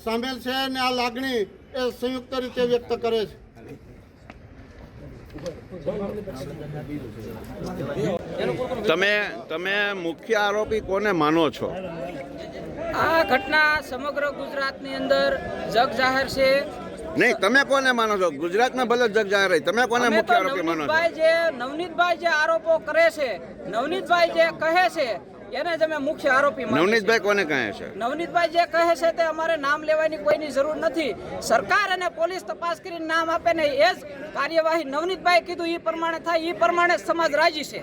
સામેલ છે અને આ લાગણી એ સંયુક્ત રીતે વ્યક્ત કરે છે. તમે મુખ્ય આરોપી કોને માનો છો? આ ઘટના સમગ્ર ગુજરાતની અંદર જગ જાહેર છે. નહીં, તમે કોને માનો છો? ગુજરાતમાં ભલે જગ જાહેર રહી, તમે કોને મુખ્ય આરોપી માનો છો? નવનીતભાઈ જે આરોપો કરે છે, નવનીતભાઈ જે કહે છે એને જ અમે મુખ્ય આરોપી માનીએ છીએ. નવનીતભાઈ કોને કહે છે? નવનીતભાઈ જે કહે છે તે અમારે નામ લેવાની કોઈની જરૂર નથી. સરકાર અને પોલીસ તપાસ કરીને નામ આપે ને એ જ કાર્યવાહી નવનીતભાઈ કીધું એ પ્રમાણે થાય, એ પ્રમાણે સમાજ રાજી છે.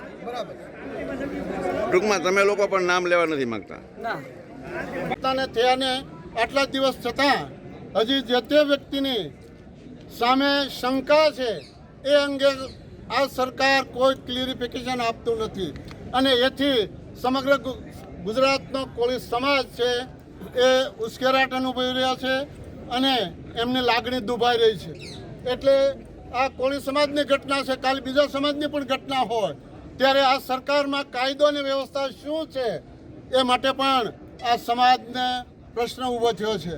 ટૂંકમાં તમે લોકો પણ નામ લેવા નથી માંગતા? ના. પોતાને થયાને આટલા દિવસ છતાં હજી જે તે વ્યક્તિની સામે શંકા છે એ અંગે આ સરકાર કોઈ ક્લિયરિફિકેશન આપતું નથી અને એથી સમગ્ર ગુજરાતનો કોળી સમાજ છે એ ઉશ્કેરાટ અનુભવી રહ્યા છે અને એમની લાગણી દુભાઈ રહી છે. એટલે આ કોળી સમાજની ઘટના છે, કાલે બીજા સમાજની પણ ઘટના હોય ત્યારે આ સરકારમાં કાયદો અને વ્યવસ્થા શું છે એ માટે પણ આ સમાજને પ્રશ્ન ઊભો થયો છે.